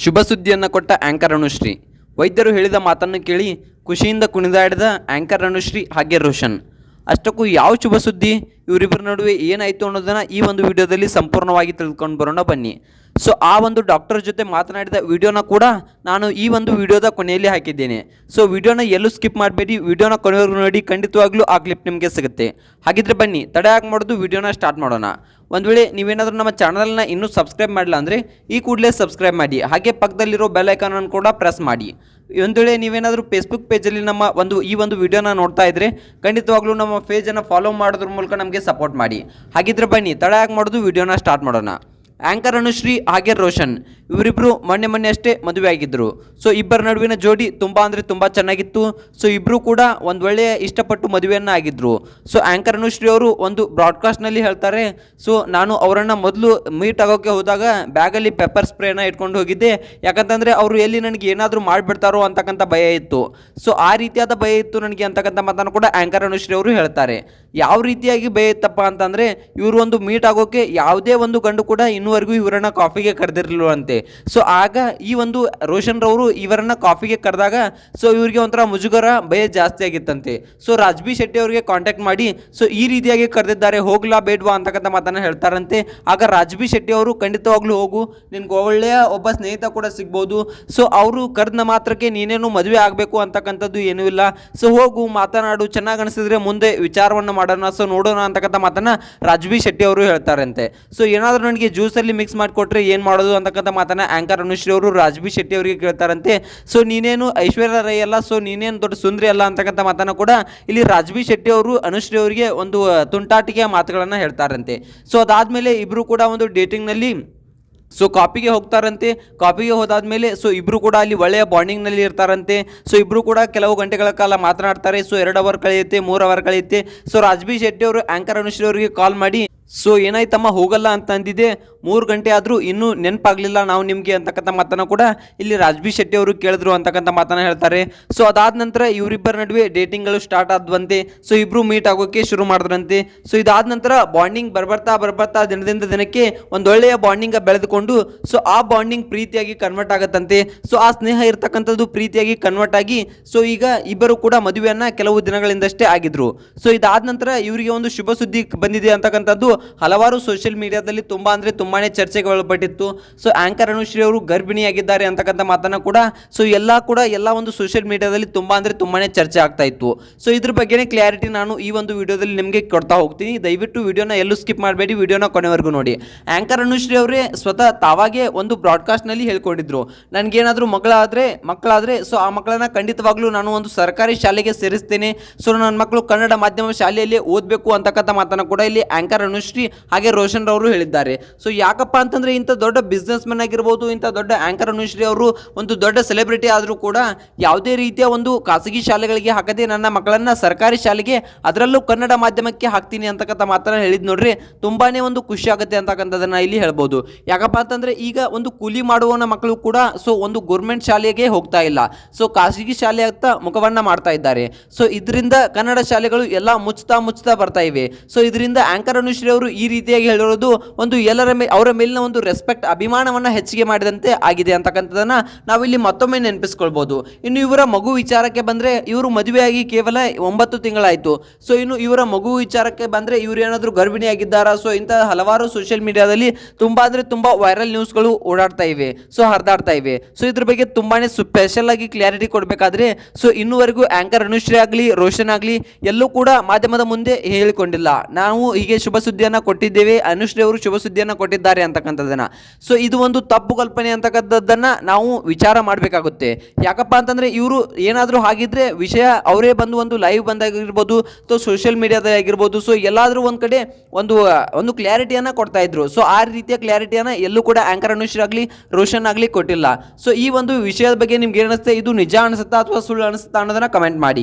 ಶುಭ ಸುದ್ದಿಯನ್ನು ಕೊಟ್ಟ ಆಂಕರ್ ಅನುಶ್ರೀ. ವೈದ್ಯರು ಹೇಳಿದ ಮಾತನ್ನು ಕೇಳಿ ಖುಷಿಯಿಂದ ಕುಣಿದಾಡಿದ ಆಂಕರ್ ಅನುಶ್ರೀ ಹಾಗೆ ರೋಷನ್. ಅಷ್ಟಕ್ಕೂ ಯಾವ ಶುಭ ಸುದ್ದಿ, ಇವರಿಬ್ಬರ ನಡುವೆ ಏನಾಯಿತು ಅನ್ನೋದನ್ನು ಈ ಒಂದು ವಿಡಿಯೋದಲ್ಲಿ ಸಂಪೂರ್ಣವಾಗಿ ತಿಳ್ಕೊಂಡು ಬರೋಣ ಬನ್ನಿ. ಸೊ ಆ ಒಂದು ಡಾಕ್ಟರ್ ಜೊತೆ ಮಾತನಾಡಿದ ವಿಡಿಯೋನ ಕೂಡ ನಾನು ಈ ಒಂದು ವಿಡಿಯೋದ ಕೊನೆಯಲ್ಲಿ ಹಾಕಿದ್ದೇನೆ. ಸೊ ವಿಡಿಯೋನ ಎಲ್ಲೂ ಸ್ಕಿಪ್ ಮಾಡಬೇಡಿ, ವಿಡಿಯೋನ ಕೊನೆವರೆಗೂ ನೋಡಿ, ಖಂಡಿತವಾಗ್ಲೂ ಆ ಕ್ಲಿಪ್ ನಿಮಗೆ ಸಿಗುತ್ತೆ. ಹಾಗಿದ್ರೆ ಬನ್ನಿ ತಡ ಯಾಕೆ ಮಾಡೋದು, ವಿಡಿಯೋನ ಸ್ಟಾರ್ಟ್ ಮಾಡೋಣ. ಒಂದು ವೇಳೆ ನೀವೇನಾದರೂ ನಮ್ಮ ಚಾನಲ್ನ ಇನ್ನೂ ಸಬ್ಸ್ಕ್ರೈಬ್ ಮಾಡಿಲ್ಲ ಅಂದರೆ ಈ ಕೂಡಲೇ ಸಬ್ಸ್ಕ್ರೈಬ್ ಮಾಡಿ, ಹಾಗೆ ಪಕ್ಕದಲ್ಲಿರೋ ಬೆಲ್ ಐಕಾನನ್ನು ಕೂಡ ಪ್ರೆಸ್ ಮಾಡಿ. ಒಂದು ವೇಳೆ ನೀವೇನಾದರೂ ಫೇಸ್ಬುಕ್ ಪೇಜಲ್ಲಿ ನಮ್ಮ ಈ ಒಂದು ವಿಡಿಯೋನ ನೋಡ್ತಾ ಇದ್ದರೆ ಖಂಡಿತವಾಗ್ಲೂ ನಮ್ಮ ಪೇಜನ್ನು ಫಾಲೋ ಮಾಡೋದ್ರ ಮೂಲಕ ನಮಗೆ ಸಪೋರ್ಟ್ ಮಾಡಿ. ಹಾಗಿದ್ರೆ ಬನ್ನಿ ತಡ ಯಾಕೆ ಮಾಡೋದು, ವಿಡಿಯೋನ ಸ್ಟಾರ್ಟ್ ಮಾಡೋಣ. ಆಂಕರ್ ಅನುಶ್ರೀ ಹಾಗೆ ರೋಷನ್ ಇವರಿಬ್ಬರು ಮೊನ್ನೆ ಅಷ್ಟೇ ಮದುವೆ ಆಗಿದ್ದರು. ಸೊ ಇಬ್ಬರ ನಡುವಿನ ಜೋಡಿ ತುಂಬ ಅಂದರೆ ತುಂಬ ಚೆನ್ನಾಗಿತ್ತು. ಸೊ ಇಬ್ಬರು ಕೂಡ ಒಂದು ಒಳ್ಳೆಯ ಇಷ್ಟಪಟ್ಟು ಮದುವೆಯನ್ನು ಆಗಿದ್ದರು. ಸೊ ಆಂಕರ್ ಅನುಶ್ರೀ ಅವರು ಒಂದು ಬ್ರಾಡ್ಕಾಸ್ಟ್ನಲ್ಲಿ ಹೇಳ್ತಾರೆ, ಸೊ ನಾನು ಅವರನ್ನು ಮೊದಲು ಮೀಟ್ ಆಗೋಕ್ಕೆ ಹೋದಾಗ ಬ್ಯಾಗಲ್ಲಿ ಪೆಪ್ಪರ್ ಸ್ಪ್ರೇನ ಇಟ್ಕೊಂಡು ಹೋಗಿದ್ದೆ, ಯಾಕಂತಂದರೆ ಅವರು ಎಲ್ಲಿ ನನಗೆ ಏನಾದರೂ ಮಾಡಿಬಿಡ್ತಾರೋ ಅಂತಕ್ಕಂಥ ಭಯ ಇತ್ತು. ಸೊ ಆ ರೀತಿಯಾದ ಭಯ ಇತ್ತು ನನಗೆ ಅಂತಕ್ಕಂಥ ಮಾತನ್ನು ಕೂಡ ಆಂಕರ್ ಅನುಶ್ರೀ ಅವರು ಹೇಳ್ತಾರೆ. ಯಾವ ರೀತಿಯಾಗಿ ಭಯ ಇತ್ತಪ್ಪ ಅಂತಂದರೆ, ಇವರು ಒಂದು ಮೀಟ್ ಆಗೋಕ್ಕೆ ಯಾವುದೇ ಒಂದು ಗಂಡು ಕೂಡ ಇನ್ನೂವರೆಗೂ ಇವರನ್ನು ಕಾಫಿಗೆ ಕರೆದಿರಲಿಲ್ವಂತೆ. ಸೊ ಆಗ ಈ ಒಂದು ರೋಷನ್ ರವರು ಇವರನ್ನ ಕಾಫಿಗೆ ಕರೆದಾಗ ಸೊ ಇವರಿಗೆ ಒಂಥರ ಮುಜುಗರ, ಭಯ ಜಾಸ್ತಿ ಆಗಿತ್ತಂತೆ. ಸೊ ರಾಜ್ಬಿ ಶೆಟ್ಟಿ ಅವರಿಗೆ ಕಾಂಟ್ಯಾಕ್ಟ್ ಮಾಡಿ ಸೊ ಈ ರೀತಿಯಾಗಿ ಕರೆದಿದ್ದಾರೆ, ಹೋಗ್ಲಾ ಬೇಡ್ವಾ ಅಂತಕ್ಕಂಥ ಮಾತನ್ನ ಹೇಳ್ತಾರಂತೆ. ಆಗ ರಾಜ್ಬಿ ಶೆಟ್ಟಿ ಅವರು ಖಂಡಿತವಾಗ್ಲೂ ಹೋಗು, ನಿನ್ಗೆ ಒಳ್ಳೆಯ ಒಬ್ಬ ಸ್ನೇಹಿತ ಕೂಡ ಸಿಗ್ಬೋದು. ಸೊ ಅವರು ಕರೆದ ಮಾತ್ರಕ್ಕೆ ನೀನೇನು ಮದುವೆ ಆಗಬೇಕು ಅಂತಕ್ಕಂಥದ್ದು ಏನೂ ಇಲ್ಲ. ಸೊ ಹೋಗು, ಮಾತನಾಡು, ಚೆನ್ನಾಗಿ ಅನಿಸಿದ್ರೆ ಮುಂದೆ ವಿಚಾರವನ್ನು ಮಾಡೋಣ, ಸೊ ನೋಡೋಣ ಅಂತಕ್ಕಂಥ ಮಾತನ್ನ ರಾಜ್ಬಿ ಶೆಟ್ಟಿ ಅವರು ಹೇಳ್ತಾರಂತೆ. ಸೊ ಏನಾದರೂ ನನಗೆ ಜ್ಯೂಸಲ್ಲಿ ಮಿಕ್ಸ್ ಮಾಡಿಕೊಟ್ರೆ ಏನು ಮಾಡೋದು ಅಂತಕ್ಕಂಥ ಮಾತನ್ನ ಆಂಕರ್ ಅನುಶ್ರೀ ಅವರು ರಾಜ್ಬಿ ಶೆಟ್ಟಿ ಅವರಿಗೆ ಕೇಳ್ತಾರಂತೆ. ಸೊ ನೀನೇನು ಐಶ್ವರ್ಯ ರೈ ಅಲ್ಲ, ಸೊ ನೀನೇನು ದೊಡ್ಡ ಸುಂದರಿ ಅಲ್ಲ ಅಂತಕ್ಕಂಥ ಮಾತನ್ನ ಕೂಡ ಇಲ್ಲಿ ರಾಜ್ಬಿ ಶೆಟ್ಟಿ ಅವರು ಅನುಶ್ರೀ ಅವರಿಗೆ ಒಂದು ತುಂಟಾಟಿಕೆಯ ಮಾತುಗಳನ್ನು ಹೇಳ್ತಾರಂತೆ. ಸೊ ಅದಾದ್ಮೇಲೆ ಇಬ್ರು ಕೂಡ ಒಂದು ಡೇಟಿಂಗ್ನಲ್ಲಿ ಸೊ ಕಾಪಿಗೆ ಹೋಗ್ತಾರಂತೆ. ಕಾಪಿಗೆ ಹೋದಾದ್ಮೇಲೆ ಸೊ ಇಬ್ರು ಕೂಡ ಅಲ್ಲಿ ಒಳ್ಳೆಯ ಬಾಂಡಿಂಗ್ನಲ್ಲಿ ಇರ್ತಾರಂತೆ. ಸೊ ಇಬ್ರು ಕೂಡ ಕೆಲವು ಗಂಟೆಗಳ ಕಾಲ ಮಾತನಾಡ್ತಾರೆ. ಸೊ 2 ಅವರ್ ಕಳೆಯುತ್ತೆ, 3 ಅವರ್ ಕಳೆಯುತ್ತೆ. ಸೊ ರಾಜ್ಬಿ ಶೆಟ್ಟಿ ಅವರು ಆಂಕರ್ ಅನುಶ್ರೀ ಅವರಿಗೆ ಕಾಲ್ ಮಾಡಿ, ಸೊ ಏನಾಯ್ತಮ್ಮ ಹೋಗಲ್ಲ ಅಂತ ಅಂದಿದ್ದೆ, 3 ಗಂಟೆ ಆದರೂ ಇನ್ನೂ ನೆನಪಾಗಲಿಲ್ಲ ನಾವು ನಿಮಗೆ ಅಂತಕ್ಕಂಥ ಮಾತನ್ನು ಕೂಡ ಇಲ್ಲಿ ರಾಜ್ಬಿ ಶೆಟ್ಟಿ ಅವರು ಕೇಳಿದ್ರು ಅಂತಕ್ಕಂಥ ಮಾತನ್ನು ಹೇಳ್ತಾರೆ. ಸೊ ಅದಾದ ನಂತರ ಇವರಿಬ್ಬರ ನಡುವೆ ಡೇಟಿಂಗ್ಗಳು ಸ್ಟಾರ್ಟ್ ಆದ್ವಂತೆ. ಸೊ ಇಬ್ಬರು ಮೀಟ್ ಆಗೋಕ್ಕೆ ಶುರು ಮಾಡಿದ್ರಂತೆ. ಸೊ ಇದಾದ ನಂತರ ಬಾಂಡಿಂಗ್ ಬರ್ಬರ್ತಾ ದಿನದಿಂದ ದಿನಕ್ಕೆ ಒಂದೊಳ್ಳೆಯ ಬಾಂಡಿಂಗ್ ಬೆಳೆದುಕೊಂಡು ಸೊ ಆ ಬಾಂಡಿಂಗ್ ಪ್ರೀತಿಯಾಗಿ ಕನ್ವರ್ಟ್ ಆಗುತ್ತಂತೆ. ಸೊ ಆ ಸ್ನೇಹ ಇರ್ತಕ್ಕಂಥದ್ದು ಪ್ರೀತಿಯಾಗಿ ಕನ್ವರ್ಟ್ ಆಗಿ ಸೊ ಈಗ ಇಬ್ಬರು ಕೂಡ ಮದುವೆಯನ್ನು ಕೆಲವು ದಿನಗಳಿಂದಷ್ಟೇ ಆಗಿದ್ರು. ಸೊ ಇದಾದ ನಂತರ ಇವರಿಗೆ ಒಂದು ಶುಭ ಸುದ್ದಿ ಬಂದಿದೆ ಅಂತಕ್ಕಂಥದ್ದು ಹಲವಾರು ಸೋಷಿಯಲ್ ಮೀಡಿಯಾದಲ್ಲಿ ತುಂಬಾ ಅಂದರೆ ತುಂಬಾನೇ ಚರ್ಚೆಗೆ ಒಳಪಟ್ಟಿತ್ತು. ಸೊ ಆಂಕರ್ ಅನುಶ್ರೀ ಅವರು ಗರ್ಭಿಣಿಯಾಗಿದ್ದಾರೆ ಅಂತಕ್ಕಂಥ ಮಾತನ್ನ ಕೂಡ ಸೊ ಎಲ್ಲ ಒಂದು ಸೋಷಿಯಲ್ ಮೀಡಿಯಾದಲ್ಲಿ ತುಂಬಾ ಅಂದರೆ ತುಂಬಾನೇ ಚರ್ಚೆ ಆಗ್ತಾ ಇತ್ತು. ಸೊ ಇದ್ರ ಬಗ್ಗೆನೇ ಕ್ಲಾರಿಟಿ ನಾನು ಈ ಒಂದು ವಿಡಿಯೋದಲ್ಲಿ ನಿಮಗೆ ಕೊಡ್ತಾ ಹೋಗ್ತೀನಿ. ದಯವಿಟ್ಟು ವಿಡಿಯೋನ ಎಲ್ಲೂ ಸ್ಕಿಪ್ ಮಾಡಬೇಡಿ, ವಿಡಿಯೋನ ಕೊನೆವರೆಗೂ ನೋಡಿ. ಆಂಕರ್ ಅನುಶ್ರೀ ಅವರೇ ಸ್ವತಃ ತಾವಾಗೆ ಒಂದು ಬ್ರಾಡ್ಕಾಸ್ಟ್ನಲ್ಲಿ ಹೇಳ್ಕೊಂಡಿದ್ರು, ನನಗೇನಾದರೂ ಮಕ್ಕಳಾದರೆ ಸೊ ಆ ಮಕ್ಕಳನ್ನ ಖಂಡಿತವಾಗ್ಲೂ ನಾನು ಒಂದು ಸರ್ಕಾರಿ ಶಾಲೆಗೆ ಸೇರಿಸ್ತೇನೆ. ಸೊ ನನ್ನ ಮಕ್ಕಳು ಕನ್ನಡ ಮಾಧ್ಯಮ ಶಾಲೆಯಲ್ಲಿ ಓದಬೇಕು ಅಂತಕ್ಕಂಥ ಮಾತನ್ನ ಕೂಡ ಇಲ್ಲಿ ಆಂಕರ್ ಅನುಶ್ರೀ ಹಾಗೆ ರೋಷನ್ ರವರು ಹೇಳಿದ್ದಾರೆ. ಸೊ ಯಾಕಪ್ಪ ಅಂತಂದ್ರೆ ಇಂಥ ದೊಡ್ಡ ಬಿಸ್ನೆಸ್ ಮ್ಯಾನ್ ಆಗಿರ್ಬೋದು, ಇಂಥ ದೊಡ್ಡ ಆಂಕರ್ ಅನುಶ್ರೀ ಅವರು ಒಂದು ದೊಡ್ಡ ಸೆಲೆಬ್ರಿಟಿ ಆದರೂ ಕೂಡ ಯಾವುದೇ ರೀತಿಯ ಒಂದು ಖಾಸಗಿ ಶಾಲೆಗಳಿಗೆ ಹಾಕದೆ ನನ್ನ ಮಕ್ಕಳನ್ನ ಸರ್ಕಾರಿ ಶಾಲೆಗೆ, ಅದರಲ್ಲೂ ಕನ್ನಡ ಮಾಧ್ಯಮಕ್ಕೆ ಹಾಕ್ತೀನಿ ಅಂತಕ್ಕಂಥ ಮಾತನ್ನ ಹೇಳಿದ್ ನೋಡ್ರಿ, ತುಂಬಾನೇ ಒಂದು ಖುಷಿ ಆಗುತ್ತೆ ಅಂತಕ್ಕಂಥದನ್ನ ಇಲ್ಲಿ ಹೇಳ್ಬೋದು. ಯಾಕಪ್ಪ ಅಂತಂದ್ರೆ ಈಗ ಒಂದು ಕೂಲಿ ಮಾಡುವವನ ಮಕ್ಕಳು ಕೂಡ ಸೊ ಒಂದು ಗೌರ್ಮೆಂಟ್ ಶಾಲೆಗೆ ಹೋಗ್ತಾ ಇಲ್ಲ, ಸೊ ಖಾಸಗಿ ಶಾಲೆ ಅಂತ ಮುಖವನ್ನ ಮಾಡ್ತಾ ಇದ್ದಾರೆ. ಸೊ ಇದರಿಂದ ಕನ್ನಡ ಶಾಲೆಗಳು ಎಲ್ಲ ಮುಚ್ತಾ ಬರ್ತಾ ಇವೆ. ಸೊ ಇದರಿಂದ ಆಂಕರ್ ಅನುಶ್ರೀ ಅವರು ಈ ರೀತಿಯಾಗಿ ಹೇಳಿರೋದು ಒಂದು ಅವರ ಮೇಲಿನ ಒಂದು ರೆಸ್ಪೆಕ್ಟ್, ಅಭಿಮಾನವನ್ನ ಹೆಚ್ಚಿಗೆ ಮಾಡಿದಂತೆ ಆಗಿದೆ ಅಂತಕ್ಕಂಥದನ್ನ ನಾವಿಲ್ಲಿ ಮತ್ತೊಮ್ಮೆ ನೆನಪಿಸ್ಕೊಳ್ಬಹುದು. ಇನ್ನು ಇವರ ಮಗು ವಿಚಾರಕ್ಕೆ ಬಂದ್ರೆ, ಇವರು ಮದುವೆಯಾಗಿ ಕೇವಲ 9 ತಿಂಗಳಾಯ್ತು. ಸೊ ಇನ್ನು ಇವರ ಮಗು ವಿಚಾರಕ್ಕೆ ಬಂದ್ರೆ, ಇವರು ಏನಾದರೂ ಗರ್ಭಿಣಿಯಾಗಿದ್ದಾರಾ? ಸೊ ಇಂತಹ ಹಲವಾರು ಸೋಷಿಯಲ್ ಮೀಡಿಯಾದಲ್ಲಿ ತುಂಬಾ ಅಂದ್ರೆ ತುಂಬಾ ವೈರಲ್ ನ್ಯೂಸ್ಗಳು ಓಡಾಡ್ತಾ ಇವೆ, ಸೊ ಹರಿದಾಡ್ತಾ ಇವೆ. ಸೊ ಇದ್ರ ಬಗ್ಗೆ ತುಂಬಾನೇ ಸ್ಪೆಷಲ್ ಆಗಿ ಕ್ಲಾರಿಟಿ ಕೊಡಬೇಕಾದ್ರೆ ಸೊ ಇನ್ನೂವರೆಗೂ ಆಂಕರ್ ಅನುಶ್ರೀ ಆಗಲಿ ರೋಷನ್ ಆಗಲಿ ಎಲ್ಲೂ ಕೂಡ ಮಾಧ್ಯಮದ ಮುಂದೆ ಹೇಳಿಕೊಂಡಿಲ್ಲ, ನಾವು ಹೀಗೆ ಶುಭ ಸುದ್ದಿಯನ್ನು ಕೊಟ್ಟಿದ್ದೇವೆ, ಅನುಶ್ರೀ ಅವರು ಶುಭ ಸುದ್ದಿಯನ್ನು ಕೊಟ್ಟಿದ್ದಾರೆ ಅಂತಕ್ಕಂಥದ್ದನ್ನ. ಸೊ ಇದು ಒಂದು ತಪ್ಪು ಕಲ್ಪನೆ ಅಂತಕ್ಕಂಥದ್ದನ್ನ ನಾವು ವಿಚಾರ ಮಾಡಬೇಕಾಗುತ್ತೆ. ಯಾಕಪ್ಪ ಅಂತಂದ್ರೆ ಇವರು ಏನಾದರೂ ಹಾಗಿದ್ರೆ ವಿಷಯ ಅವರೇ ಬಂದು ಒಂದು ಲೈವ್ ಬಂದಾಗಿರ್ಬೋದು, ಸೊ ಸೋಷಿಯಲ್ ಮೀಡಿಯಾದಲ್ಲಿ ಆಗಿರ್ಬೋದು, ಸೊ ಎಲ್ಲಾದರೂ ಒಂದು ಕಡೆ ಒಂದು ಕ್ಲಾರಿಟಿಯನ್ನು ಕೊಡ್ತಾ ಇದ್ರು. ಸೊ ಆ ರೀತಿಯ ಕ್ಲಾರಿಟಿಯನ್ನು ಎಲ್ಲೂ ಕೂಡ ಆಂಕರ್ ಅನುಶ್ರೀ ಆಗಲಿ ರೋಷನ್ ಆಗಲಿ ಕೊಟ್ಟಿಲ್ಲ. ಸೊ ಈ ಒಂದು ವಿಷಯದ ಬಗ್ಗೆ ನಿಮ್ಗೆ ಏನಿಸುತ್ತೆ, ಇದು ನಿಜ ಅನಿಸುತ್ತಾ ಅಥವಾ ಸುಳ್ಳು ಅನಿಸುತ್ತಾ ಅನ್ನೋದನ್ನ ಕಮೆಂಟ್ ಮಾಡಿ.